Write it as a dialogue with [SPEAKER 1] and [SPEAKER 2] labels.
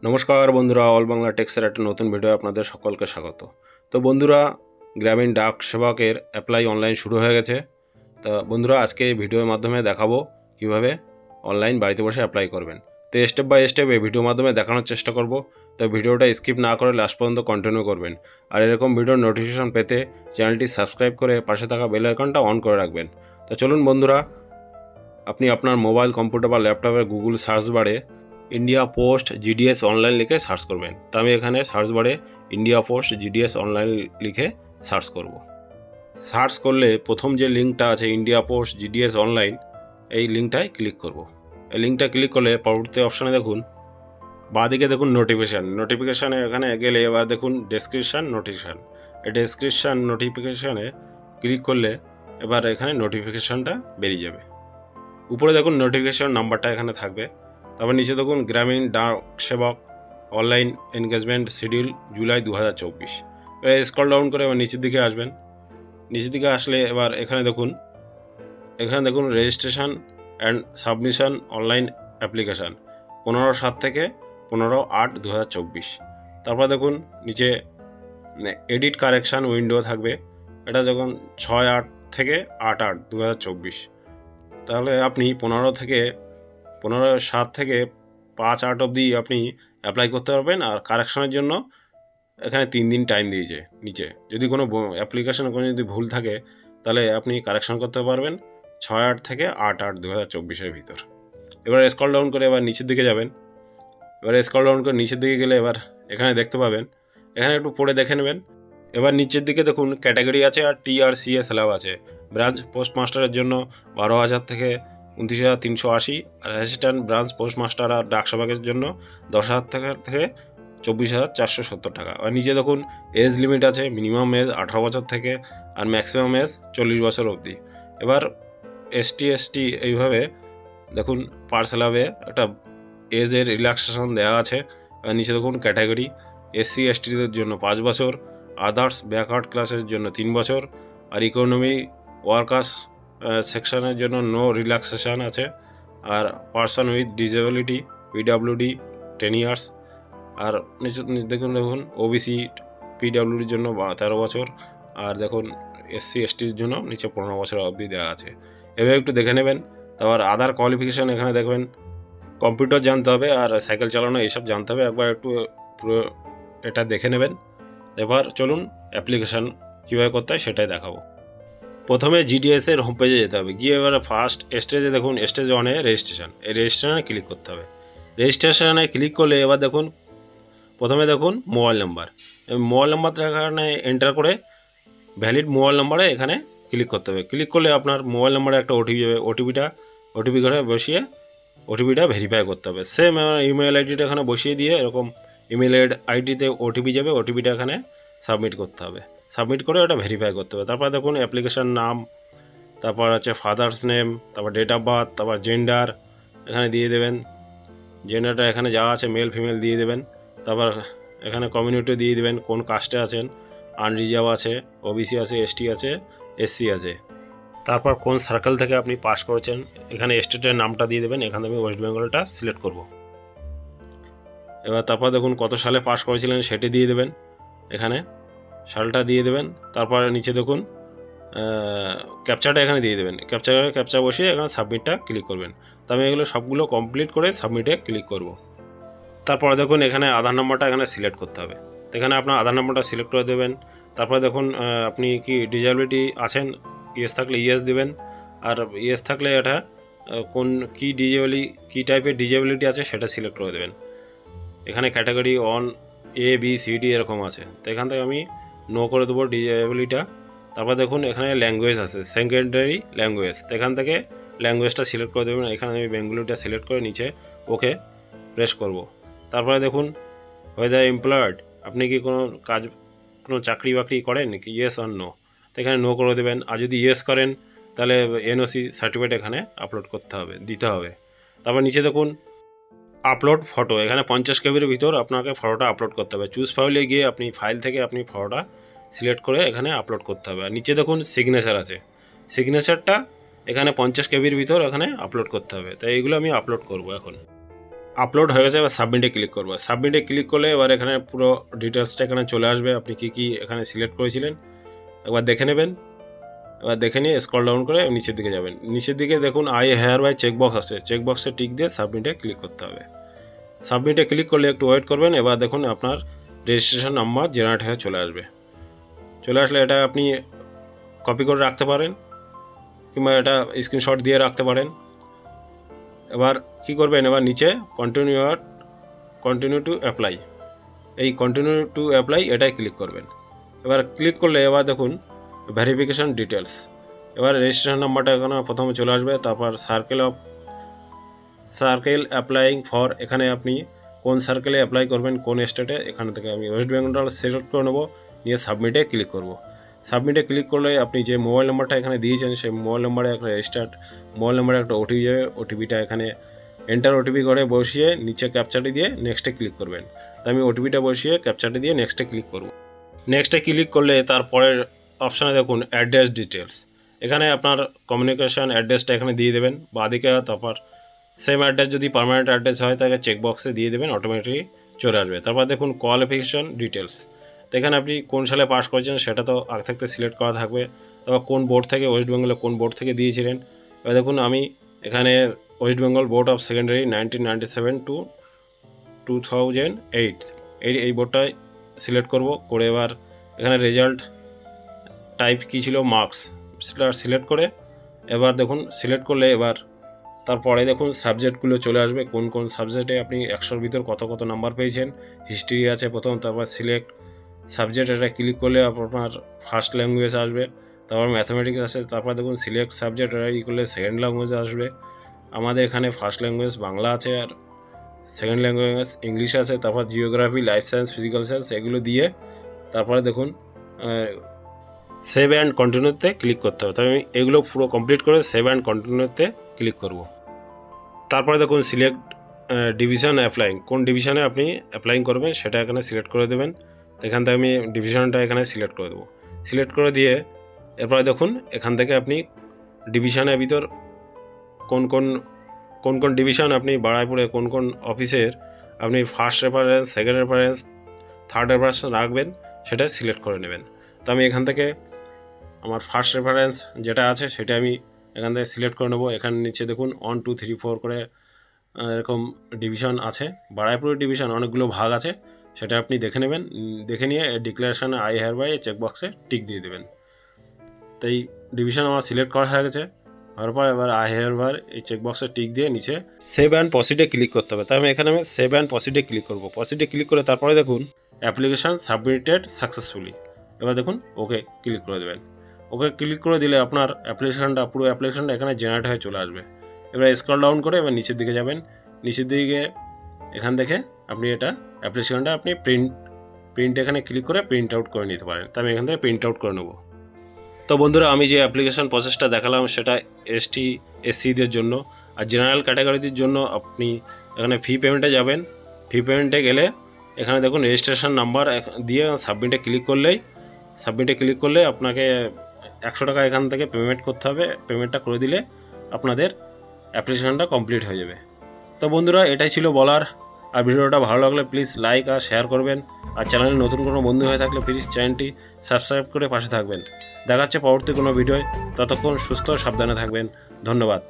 [SPEAKER 1] নমস্কার বন্ধুরা, অল বাংলা টেক্সের একটা নতুন ভিডিও আপনাদের সকলকে স্বাগত। তো বন্ধুরা, গ্রামীণ ডাক সেবকের অ্যাপ্লাই অনলাইন শুরু হয়ে গেছে। তা বন্ধুরা, আজকে এই ভিডিওর মাধ্যমে দেখাবো কিভাবে অনলাইন বাড়িতে বসে অ্যাপ্লাই করবেন। তো স্টেপ বাই স্টেপ এই ভিডিওর মাধ্যমে দেখানোর চেষ্টা করব। তো ভিডিওটা স্কিপ না করে লাস্ট পর্যন্ত কন্টিনিউ করবেন। আর এরকম ভিডিওর নোটিফিকেশন পেতে চ্যানেলটি সাবস্ক্রাইব করে পাশে থাকা বেল আইকনটা অন করে রাখবেন। তো চলুন বন্ধুরা, আপনি আপনার মোবাইল, কম্পিউটার বা ল্যাপটপে গুগল সার্চ বারে ইন্ডিয়া পোস্ট জিডিএস অনলাইন লিখে সার্চ করবেন। তো আমি এখানে সার্চ বারে ইন্ডিয়া পোস্ট জিডিএস অনলাইন লিখে সার্চ করব। সার্চ করলে প্রথম যে লিঙ্কটা আছে ইন্ডিয়া পোস্ট জিডিএস অনলাইন, এই লিঙ্কটায় ক্লিক করব। এই লিঙ্কটা ক্লিক করলে পরবর্তী অপশানে দেখুন বাঁদিকে দেখুন নোটিফিকেশানে এখানে গেলে এবার দেখুন নোটিফিকেশান। এই ডেসক্রিপশান নোটিফিকেশানে ক্লিক করলে এবার এখানে নোটিফিকেশানটা বেরিয়ে যাবে। উপরে দেখুন নোটিফিকেশন নাম্বারটা এখানে থাকবে। তারপর নিচে দেখুন গ্রামীণ ডাক সেবক অনলাইন এনগেজমেন্ট শিডিউল জুলাই 2024। এবার স্ক্রল ডাউন করে এবার নিচের দিকে আসবেন। নিচের দিকে আসলে এবার এখানে দেখুন registration and submission online application 15/7 থেকে 15/8/2024। তারপর দেখুন নিচে এডিট কারেকশান উইন্ডো থাকবে। এটা যখন 6/8 থেকে 8/8/2024। তাহলে আপনি 15/7 থেকে 5/8 অবধি আপনি অ্যাপ্লাই করতে পারবেন। আর কারেকশনের জন্য এখানে 3 দিন টাইম দিয়েছে নিচে। যদি কোনো অ্যাপ্লিকেশনে কোনো যদি ভুল থাকে তাহলে আপনি কারেকশন করতে পারবেন 6/8 থেকে 8/8/2024 ভিতর। এবার স্ক্রল ডাউন করে এবার নিচের দিকে যাবেন। এবার স্ক্রল ডাউন করে নিচের দিকে গেলে এবার এখানে দেখতে পাবেন, এখানে একটু পড়ে দেখে নেবেন। এবার নিচের দিকে দেখুন ক্যাটাগরি আছে আর TRCA স্ল্যাব আছে। ব্রাঞ্চ পোস্টমাস্টারের জন্য 12,000 থেকে 29,380, আর অ্যাসিস্ট্যান্ট ব্রাঞ্চ পোস্টমাস্টার আর ডাক সেবকের জন্য 10,000 টাকা থেকে 24,470 টাকা। আর নিচে দেখুন এজ লিমিট আছে, মিনিমাম এজ 18 বছর থেকে আর ম্যাক্সিমাম এজ 40 বছর অবধি। এবার ST এইভাবে দেখুন পার স্ল্যাবে একটা এজের রিল্যাক্সেশন দেওয়া আছে। আর নিচে দেখুন ক্যাটাগরি SC/STদের জন্য 5 বছর, আদার্স ব্যাকওয়ার্ড ক্লাসের জন্য 3 বছর, আর ইকোনমি ওয়ার্কার্স সেকশনের জন্য নো রিল্যাক্সেশন আছে। আর person with disability PWD 10 years. আর নিচে দেখুন OBC PWDর জন্য 13 বছর। আর দেখুন SC/STর জন্য নিচে 15 বছর অবধি দেওয়া আছে। এভাবে একটু দেখে নেবেন। তারপর আদার কোয়ালিফিকেশান এখানে দেখবেন কম্পিউটার জানতে হবে আর সাইকেল চালানো এইসব জানতে হবে। একবার একটু পুরো এটা দেখে নেবেন। এবার চলুন অ্যাপ্লিকেশান কীভাবে করতে হয় সেটাই দেখাবো। প্রথমে জিডিএসের হোম পেজে যেতে হবে। গিয়ে এবারে ফার্স্ট স্টেজে দেখুন স্টেজ 1-এ রেজিস্ট্রেশন, এই রেজিস্ট্রেশনে ক্লিক করতে হবে। রেজিস্ট্রেশনে ক্লিক করলে এবার দেখুন প্রথমে দেখুন মোবাইল নাম্বারটা এখানে এন্টার করে ভ্যালিড মোবাইল নাম্বারে এখানে ক্লিক করতে হবে। ক্লিক করলে আপনার মোবাইল নাম্বারে একটা ওটিপি যাবে। ওটিপি ঘরে বসিয়ে ওটিপিটা ভেরিফাই করতে হবে। সেম ইমেল আইডিটা এখানে বসিয়ে দিয়ে এরকম ইমেল আইডিতে ওটিপি যাবে, ওটিপিটা এখানে সাবমিট করতে হবে। সাবমিট করে ওটা ভেরিফাই করতে হবে। তারপর দেখুন অ্যাপ্লিকেশান নাম, তারপর হচ্ছে ফাদার্স নেম, তারপর ডেট অফ বার্থ, তারপর জেন্ডার এখানে দিয়ে দেবেন। জেন্ডারটা এখানে যা আছে মেল ফিমেল দিয়ে দেবেন। তারপর এখানে কমিউনিটি দিয়ে দেবেন, কোন কাস্টে আছেন, আনরিজার্ভ আছে, OBC আছে, ST আছে, SC আছে। তারপর কোন সার্কেল থেকে আপনি পাস করেছেন, এখানে স্টেটের নামটা দিয়ে দেবেন। এখানে আমি ওয়েস্ট বেঙ্গলটা সিলেক্ট করব। এবার তারপর দেখুন কত সালে পাস করেছিলেন সেটি দিয়ে দেবেন, এখানে সালটা দিয়ে দেবেন। তারপর নিচে দেখুন ক্যাপচারটা এখানে দিয়ে দেবেন। ক্যাপচা বসিয়ে এখানে সাবমিটটা ক্লিক করবেন। তো আমি এগুলো সবগুলো কমপ্লিট করে সাবমিটে ক্লিক করব। তারপরে দেখুন এখানে আধার নম্বরটা এখানে সিলেক্ট করতে হবে। তো এখানে আপনার আধার নম্বরটা সিলেক্ট করে দেবেন। তারপরে দেখুন আপনি কি ডিসেবিলিটি আছেন, ইয়েস থাকলে ইয়েস দেবেন। আর ইয়েস থাকলে এটা কী টাইপের ডিসেবিলিটি আছে সেটা সিলেক্ট করে দেবেন। এখানে category 1 A B C D এরকম আছে। তো এখান থেকে আমি নো করে দেবো ডিসেবিলিটিটা। তারপর দেখুন এখানে ল্যাঙ্গুয়েজ আছে, সেকেন্ডারি ল্যাঙ্গুয়েজ। তো এখান থেকে ল্যাঙ্গুয়েজটা সিলেক্ট করে দেবেন। এখানে আমি বেঙ্গলিটা সিলেক্ট করে নিচে ওকে প্রেস করব। তারপরে দেখুন ওয়েদার এমপ্লয়েড, আপনি কি কোনো চাকরি বাকরি করেন নাকি, ইয়েস অর নো। তো এখানে নো করে দেবেন। আর যদি ইয়েস করেন তাহলে NOC সার্টিফিকেট এখানে দিতে হবে। তারপর নিচে দেখুন আপলোড ফটো, এখানে 50 KBর ভিতর আপনাকে ফটোটা আপলোড করতে হবে। চুজ ফাইলে গিয়ে আপনি ফাইল থেকে আপনি ফটোটা সিলেক্ট করে এখানে আপলোড করতে হবে। আর নিচে দেখুন সিগনেচার আছে, সিগনেচারটা এখানে 50 KBর ভিতর এখানে আপলোড করতে হবে। তাই এইগুলো আমি আপলোড করব এখন। আপলোড হয়ে গেছে, এবার সাবমিটে ক্লিক করবো। সাবমিটে ক্লিক করলে এবার এখানে পুরো ডিটেলসটা এখানে চলে আসবে, আপনি কী এখানে সিলেক্ট করেছিলেন একবার দেখে নেবেন। এবার দেখে নিয়ে স্ক্রল ডাউন করে নিচের দিকে যাবেন। নিচের দিকে দেখুন আই হেয়ার বাই চেকবক্স আছে, চেকবক্সে টিক দিয়ে সাবমিটে ক্লিক করতে হবে। সাবমিটে ক্লিক করলে একটু ওয়েট করবেন। এবার দেখুন আপনার রেজিস্ট্রেশন নাম্বার জেনারেট হয়ে চলে আসবে। চলে আসলে এটা আপনি কপি করে রাখতে পারেন কিংবা এটা স্ক্রিনশট দিয়ে রাখতে পারেন। এবার কি করবেন, এবার নিচে কন্টিনিউ টু অ্যাপ্লাই, এই কন্টিনিউ টু অ্যাপ্লাই এটাই ক্লিক করবেন। এবার ক্লিক করলে এবার দেখুন ভেরিফিকেশান ডিটেলস, এবার রেজিস্ট্রেশন নাম্বারটা এখানে প্রথমে চলে আসবে। তারপর সার্কেল অ্যাপ্লাইং ফর, এখানে আপনি কোন সার্কেলে অ্যাপ্লাই করবেন, কোন স্টেটে, এখান থেকে আমি ওয়েস্ট বেঙ্গল সিলেক্ট করে নেবো, নিয়ে সাবমিটে ক্লিক করব। সাবমিটে ক্লিক করলে আপনি যে মোবাইল নাম্বারটা এখানে দিয়েছেন সেই মোবাইল নাম্বারে একটা রেজিস্টার্ড মোবাইল নাম্বারে একটা ওটিপি যাবে, ওটিপিটা এখানে এন্টার ওটিপি করে বসিয়ে নিচে ক্যাপচাটি দিয়ে নেক্সটে ক্লিক করবেন। তো আমি ওটিপিটা বসিয়ে ক্যাপচাটি দিয়ে নেক্সটে ক্লিক করব। নেক্সটে ক্লিক করলে তারপরের অপশানে দেখুন অ্যাড্রেস ডিটেলস, এখানে আপনার কমিউনিকেশান অ্যাড্রেসটা এখানে দিয়ে দেবেন বাঁদিকে। তারপর সেম অ্যাড্রেস যদি পার্মানেন্ট অ্যাড্রেস হয় তাকে চেকবক্সে দিয়ে দেবেন, অটোমেটিকলি চলে আসবে। তারপর দেখুন কোয়ালিফিকেশান ডিটেলস, তো এখানে আপনি কোন সালে পাস করেছেন সেটা তো আগে থাকতে সিলেক্ট করা থাকবে। তারপর কোন বোর্ড থেকে, ওয়েস্ট বেঙ্গলে কোন বোর্ড থেকে দিয়েছিলেন। এবার দেখুন আমি এখানে West Bengal board of secondary 1997 to 2008 এই বোর্ডটাই সিলেক্ট করব। করে এবার এখানে রেজাল্ট টাইপ কী ছিল, মার্কস সিলেক্ট করে এবার দেখুন সিলেক্ট করলে এবার তারপরে দেখুন সাবজেক্টগুলো চলে আসবে, কোন কোন সাবজেক্টে আপনি 100-র ভিতর কত কত নাম্বার পেয়েছেন। হিস্ট্রি আছে প্রথম, তারপর সিলেক্ট সাবজেক্ট, এটা ক্লিক করলে আপনার ফার্স্ট ল্যাঙ্গুয়েজ আসবে। তারপর ম্যাথামেটিক্স আছে, তারপর দেখুন সিলেক্ট সাবজেক্ট, এটা করলে সেকেন্ড ল্যাঙ্গুয়েজ আসবে। আমাদের এখানে ফার্স্ট ল্যাঙ্গুয়েজ বাংলা আছে আর সেকেন্ড ল্যাঙ্গুয়েজ ইংলিশ আছে। তারপর geography, life science, physical science এগুলো দিয়ে তারপরে দেখুন সেভ অ্যান্ড কন্টিনিউতে ক্লিক করতে হবে। তাই আমি এগুলো পুরো কমপ্লিট করে সেভ অ্যান্ড কন্টিনিউতে ক্লিক করব। তারপরে দেখুন সিলেক্ট ডিভিশন অ্যাপ্লাইং, কোন ডিভিশনে আপনি অ্যাপ্লাইং করবেন সেটা এখানে সিলেক্ট করে দেবেন। এখান থেকে আমি ডিভিশনটা এখানে সিলেক্ট করে দেবো। সিলেক্ট করে দিয়ে এরপরে দেখুন এখান থেকে আপনি ডিভিশনের ভিতর কোন কোন ডিভিশন আপনি বারাইপুরে কোন কোন অফিসের আপনি first reference, second reference, third reference রাখবেন সেটা সিলেক্ট করে নেবেন। তো আমি এখান থেকে আমার ফার্স্ট রেফারেন্স যেটা আছে সেটা আমি এখান থেকে সিলেক্ট করে নেবো। এখানে নিচে দেখুন 1, 2, 3, 4 করে এরকম ডিভিশন আছে, বারাইপুরের ডিভিশন অনেকগুলো ভাগ আছে, সেটা আপনি দেখে নেবেন। দেখে নিয়ে ডিক্লারেশানে আই হেয়ার বাই চেকবক্সে টিক দিয়ে দেবেন। তো এই ডিভিশন আমার সিলেক্ট করা হয়ে গেছে। হওয়ার পর এবার আই হেয়ার বাই এই চেকবক্সে টিক দিয়ে নিচে সেভ অ্যান্ড প্রসিডে ক্লিক করতে হবে। তাই আমি এখানে সেভ অ্যান্ড প্রসিডে ক্লিক করব। প্রসিডে ক্লিক করে তারপরে দেখুন অ্যাপ্লিকেশান সাবমিটেড সাকসেসফুলি, এবার দেখুন ওকে ক্লিক করে দেবেন। ওকে ক্লিক করে দিলে আপনার পুরো অ্যাপ্লিকেশানটা এখানে জেনারেট হয়ে চলে আসবে। এবার স্ক্রল ডাউন করে এবার নিচের দিকে যাবেন। নিচের দিকে এখান থেকে আপনি এটা অ্যাপ্লিকেশানটা আপনি প্রিন্ট এখানে ক্লিক করে প্রিন্ট আউট করে নিতে পারেন। তো আমি এখান থেকে প্রিন্ট আউট করে নেব। তো বন্ধুরা আমি যে অ্যাপ্লিকেশান প্রসেসটা দেখালাম সেটা এসটি এসসিদের জন্য, আর জেনারেল ক্যাটাগরিদের জন্য আপনি এখানে ফি পেমেন্টে যাবেন। ফি পেমেন্টে গেলে এখানে দেখুন রেজিস্ট্রেশন নাম্বার দিয়ে সাবমিটে ক্লিক করলে আপনাকে 100 টাকা এখান থেকে পেমেন্ট করতে হবে। পেমেন্টটা করে দিলে আপনাদের অ্যাপ্লিকেশানটা কমপ্লিট হয়ে যাবে। তো বন্ধুরা এটাই ছিল বলার। আর ভিডিওটা ভালো লাগলে প্লিজ লাইক আর শেয়ার করবেন। আর চ্যানেলে নতুন কোনো বন্ধু হয়ে থাকলে প্লিজ চ্যানেলটি সাবস্ক্রাইব করে পাশে থাকবেন। দেখা হচ্ছে পরবর্তী কোনো ভিডিওয়, ততক্ষণ সুস্থ সাবধানে থাকবেন। ধন্যবাদ।